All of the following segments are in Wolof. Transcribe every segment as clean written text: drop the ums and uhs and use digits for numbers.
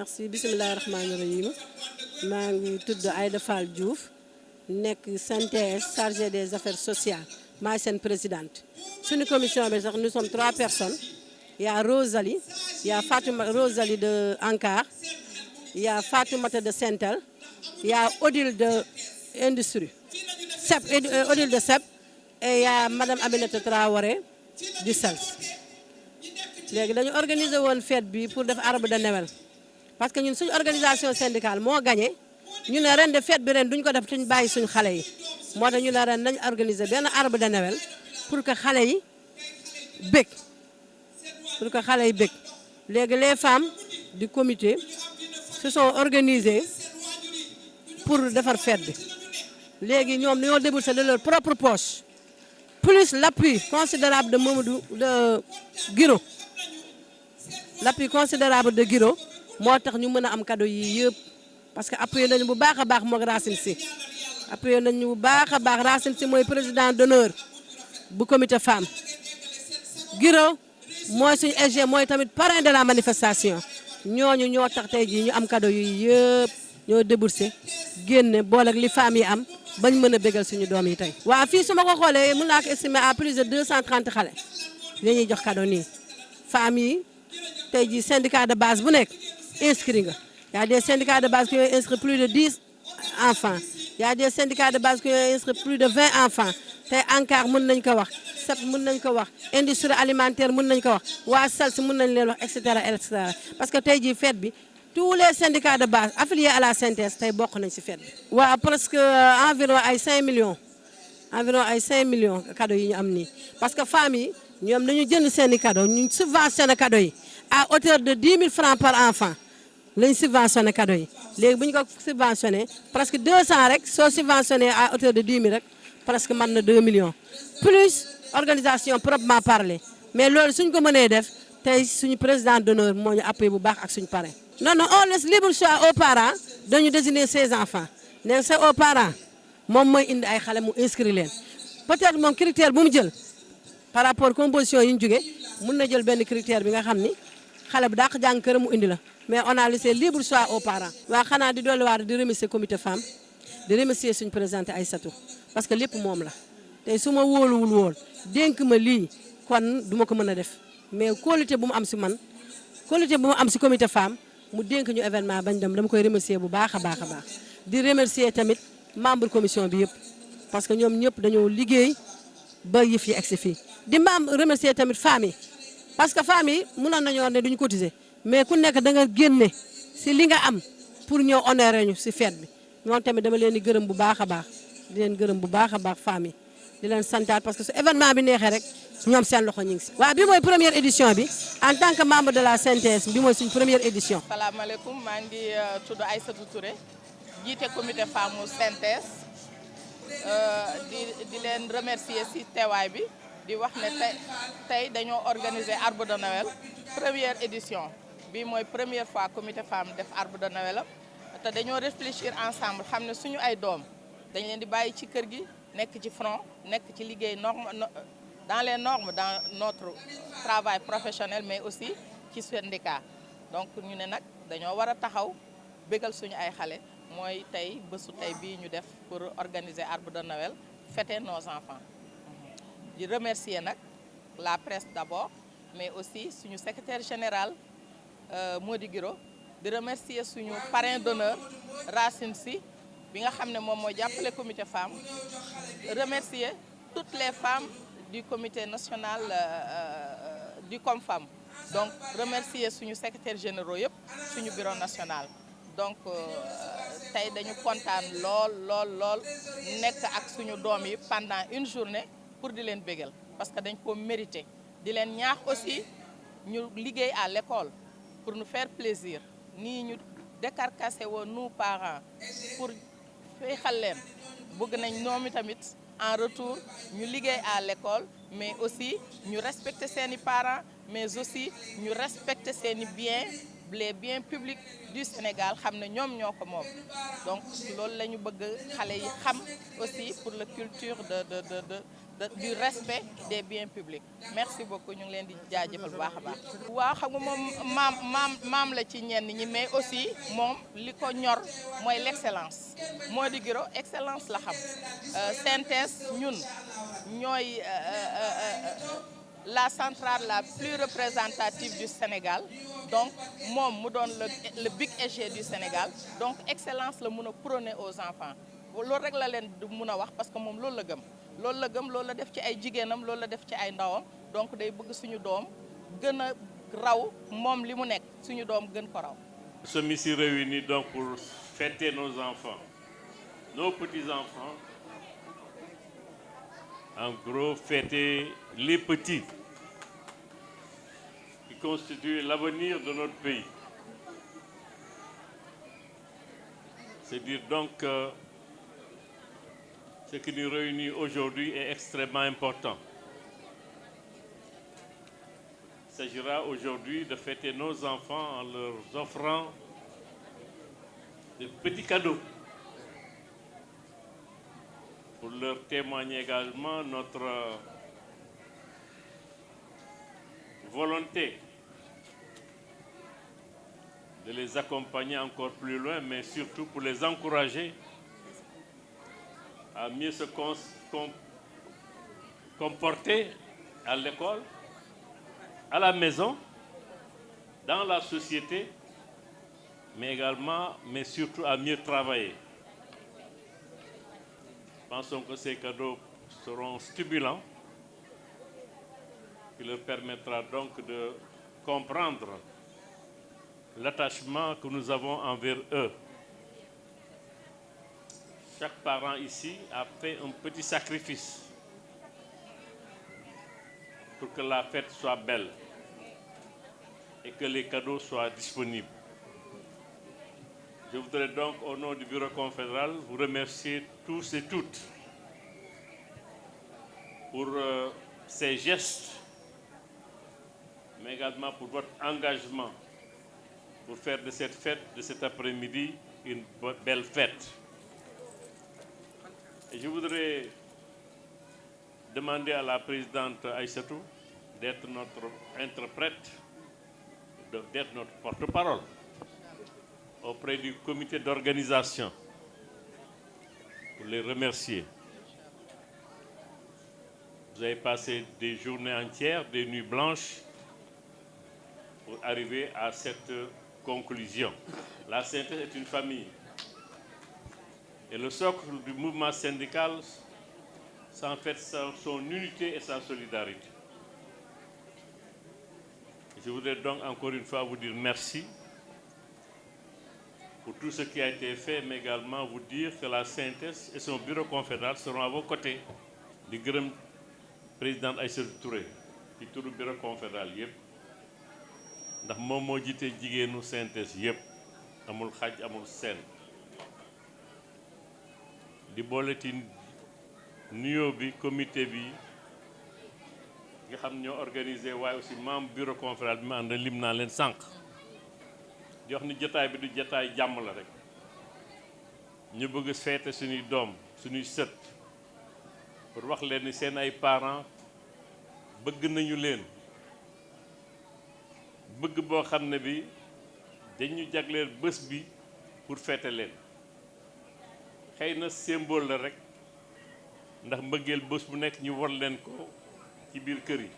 merci bisimilah rahmaani rahim maa ngi tudd Aïda Fall Diouf nekk CNTS chargée des affaires sociales maay seen présidente. suñu commission bi sax nous sommes 3 personnes il y a Rosalie, il y a Rosalie de Ankar, il y a Fatoumata de Sentel, il y a Odile de Industrie, Odile de CEP et il y a Madame Aminata Traoré du SELS. léegi dañu organiser woon fête bi pour def arbre de Noël parce que ñun suñu organisation syndicale moo gagné ñu ne ren de fête bi ren duñ ko def te ñu bàyyi suñu xale yi moo tax ñu ne ren nañu organiser benn arbre de Noël pour que xale yi bëgg léegi les femmes du comité se sont organisées pour defar fête bi léegi ñoom dañoo débourser de leur propre poche plus l'appui considérable de Mamadou de Guiro. L'appui considérable de Guiro moo tax ñu mën a am cadeau yi yëpp parce que appuyé nañu bu baax a baax moog Racine Sy appuyé nañu bu baax a baax Racine Sy mooy président d'honneur bu comité femme Guiro mooy suñu SG mooy tamit parrain de la manifestation ñooñu ñoo tax tey jii ñu am cadeau yi yëpp ñoo déboursé génne boole ak li femmes yi am bañ mën a bégal suñu doom yi tey. waaw fii su ma ko xoolee mën naa ko estimer à plus de 230 xale la ñuy jox cadeau nii femmes yi. tey jii syndicat de base bu nekk inscrit nga y a des syndicats de base qui ont inscrit plus de 10 enfants y a des syndicats de base qui ont inscrit plus de 20 enfants tey ANCAR mën nañ ko wax SEP mën nañ ko wax industrie alimentaire mën nañ ko wax waa SELS mën nañ leen wax et cetera parce que tey jii fête bi tous les syndicats de base affiliés à la CNTS tey bokk nañ ci fête bi. waaw presque environ ay 5 millions cadeaux yi ñu am nii parce que femmes yi ñoom dañu jënd seeni cadeaux ñu subventionné cadeaux yi. à hauteur de 10 000 francs par enfant lañ subventionné cadeau yi léegi bu ñu ko subventionné presque 200 rek soo subventionné à hauteur de 10 000 rek presque mën na 2 millions plus organisation proprement parler mais loolu suñ ko mënee def tey suñu président d'honneur moo ñu appuyé bu baax ak suñu parrain. non on laisse libre choix aux parents dañu désigner ses enfants ne c'est aux parents moom mooy indi ay xale mu inscrire leen peut-être moom critère bu mu jël par rapport composition yi ñu jógee mën na jël benn critère bi nga xam ni. xale bu dàq jàng kër mu indi la mais on a laissé libre choix aux parents. waa xanaa di dolliwaat di remercier comité femme di remercier suñu présidente Aïssatou parce que lépp moom la tey su ma wóoluwul woon dénk ma lii kon du ma ko mën a def mais qualité bu mu am si man qualité bu mu am si comité femme mu dénk ñu événement bañ dem dama koy remercier bu baax a baax a baax di remercier tamit membre commission bi yëpp parce que ñoom ñëpp dañoo liggéey ba yëf yi egsi fii di remercier tamit femmes yi. parce que femmes yi mënoon nañoo ne duñu cotiser mais ku nekk da nga génne si li nga am pour ñëw honorer ñu si fête bi ñoom tamit dama leen di gërëm bu baax a baax di leen gërëm bu baax a baax femmes yi di leen santaat parce que su événement bi neexee rek ñoom seen loxo ñu ngi si. waaw bi mooy première édition bi en tant que membre de la CNTS bi mooy suñ première édition. salaamaaleykum maa ngi tudd Aïssatou Touré jiite comité femme CNTS di leen remercier si teewaay bi. di wax ne tey dañoo organiser arbre de Noël première édition bi mooy première fois comité femme def arbre de Noël te dañoo réfléchir ensemble xam ne suñu ay doom dañ leen di bàyyi ci kër gi nekk ci front nekk ci liggéey dans les normes dans notre travail professionnel mais aussi ci syndicat donc ñu ne nag dañoo war a taxaw bégal suñu ay xale mooy tey bésu tey bii ñu def pour organiser arbre de Noël fêter nos enfants. di remercier nag la presse d'abord mais aussi suñu secrétaire général Mody Guiro di remercier suñu parrain d'honneur Racine Sy bi nga xam ne moom mooy jàppale comité femme remercier toutes les femmes du comité national du COMFAM donc remercier suñu secrétaire généraux yëpp suñu bureau national donc tey dañu kontaan lool nekk ak suñu doom yi pendant une journée pour di leen bégal parce que dañ ko mérité di leen ñaax aussi ñu liggéey à l'école pour nous faire plaisir nii ñu décarcassé woon nous parents pour feexal leen bëgg nañ ñoom tamit en retour ñu liggéey à l'école mais aussi ñu respecter seeni parents mais aussi ñu respecter seeni biens les biens publics du Sénégal xam ne ñoom ñoo ko moom donc loolu la ñu bëgg xale yi xam aussi pour la culture du respect des biens publics merci beaucoup ñu ngi leen di jaajëfal bu baax a baax. waaw xam nga moom maam la ci ñenn ñi mais aussi moom li ko ñor mooy l'excellence Mody Guiro excellence la xam synthèse ñun ñooy la centrale la plus représentative du Sénégal donc moom mu doon le big EG du Sénégal donc excellence la mun a prôner aux enfants loolu rek la leen du mun a wax parce que moom loolu la gëm loolu la def ci ay jigéenam loolu la def ci ay ndawam donc day bëgg suñu doom gën a raw moom li mu nekk suñu doom gën ko raw. Nous sommes ici réunis donc pour fêter nos enfants, nos petits-enfants. En gros, fêter les petits qui constituent l'avenir de notre pays. C'est dire donc que ce qui nous réunit aujourd'hui est extrêmement important. Il s'agira aujourd'hui de fêter nos enfants en leur offrant de petits cadeaux pour leur témoigner également notre volonté de les accompagner encore plus loin, mais surtout pour les encourager à mieux se comporter à l'école, à la maison, dans la société, mais surtout à mieux travailler. Pensons que ces cadeaux seront stimulants, qui leur permettra donc de comprendre l'attachement que nous avons envers eux. Chaque parent ici a fait un petit sacrifice pour que la fête soit belle et que les cadeaux soient disponibles. Je voudrais donc, au nom du Bureau confédéral, vous remercier tous et toutes pour ces gestes, mais également pour votre engagement pour faire de cette fête, de cet après-midi, une belle fête. Et je voudrais demander à la présidente Aïssatou d'être notre interprète, d'être notre porte-parole auprès du comité d'organisation pour les remercier. Vous avez passé des journées entières, des nuits blanches pour arriver à cette conclusion. La synthèse est une famille. Et le socle du mouvement syndical, c'est en fait son unité et sa solidarité. Je voudrais donc encore une fois vous dire merci pour tout ce qui a été fait, mais également vous dire que la synthèse et son bureau confédéral seront à vos côtés. di gërëm présidente Aïssatou Touré ci turu bureau confédéral yëpp ndax moom moo jiite jigéenu synthèse yëpp amul xaj amul seen di boole ci nuyoo bi comité bi nga xam ñoo organisé waaye aussi membre bureau confédéral bi ma ànd lim naa leen sànq di wax ni jotaay bi du jotaay jàmm la rek ñu bëgg feete suñuy doom suñuy sët pour wax leen ni seen ay parents bëgg nañu leen bëgg boo xam ne bi dañu jagleel bés bi pour feete leen xëy na symbole la rek ndax mbëggeel bés bu nekk ñu war leen ko ci biir kër yi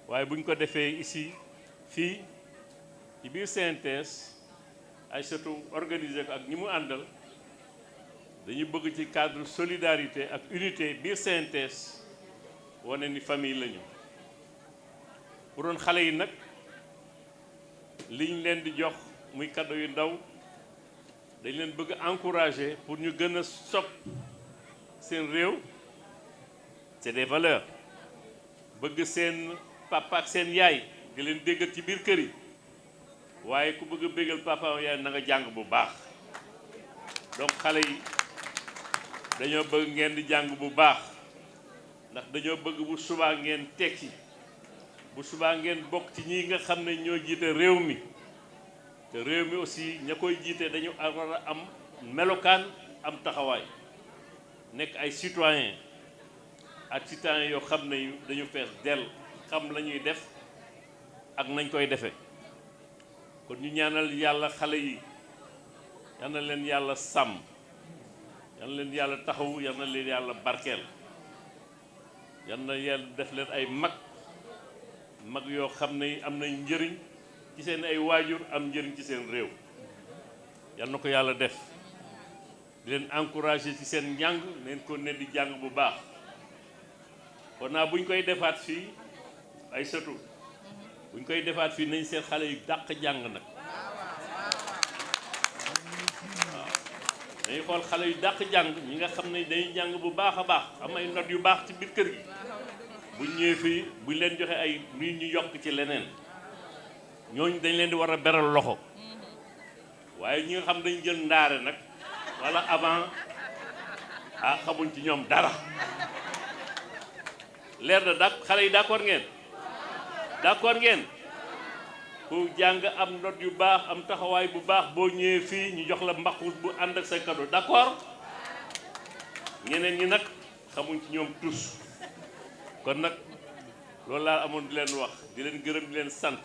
waaye bu ñu ko defee ici fii ci biir synthèse ay surtout organisé ko ak ñi mu àndal dañu bëgg ci cadre solidarité ak unité biir synthèse wane ni famille lañu bu doon xale yi nag liñ leen di jox muy cadeau yu ndaw dañ leen bëgg encourager pour ñu gën a sopp seen réew c'est des valeurs bëgg seen papa ak seen yaay di leen déggal ci biir kër yi waaye ku bëgg a béggal papa ak yaay na nga jàng bu baax donc xale yi dañoo bëgg ngeen di jàng bu baax ndax dañoo bëgg bu subaa ngeen tekki bu subaa ngeen bokk ci ñi nga xam ne ñoo jiite réew mi te réew mi aussi ña koy jiite dañu war a am melokaan am taxawaay nekk ay citoyen ak citoyen yoo xam ne dañu fees dell xam la ñuy def ak nañ koy defee kon ñu ñaanal yàlla xale yi yal na leen yàlla sàmm yal na leen yàlla taxaw yal na leen yàlla barkeel yal na yàlla def leen ay mag yoo xam ne am nañ njëriñ ci seen ay waajur am njëriñ ci seen réew yal na ko yàlla def di leen encourager ci seen njàng neen ko ne di jàng bu baax kon naa buñ koy defaat fii ay sëtu buñ koy defaat fii nañ seen xale yu dàq jàng nag waaw dañuy xool xale yu dàq jàng ñi nga xam ne dañuy jàng bu baax a baax am ay notes yu baax ci biir kër gi buñ ñëwee fii buñ leen joxe ay luy ñu yokk ci leneen ñooñu dañ leen di war a beral loxo waaye ñi nga xam dañu jël ndaare nag wala avant xamuñ ci ñoom dara leer na dak xale yi d'accord ngeen ku jàng am note yu baax am taxawaay bu baax boo ñëwee fii ñu jox la mbaqus bu ànd ak say cadeau d'accord ñeneen ñi nag xamuñ ci ñoom tous kon nag loolu laa amoon di leen wax di leen gërëm di leen sant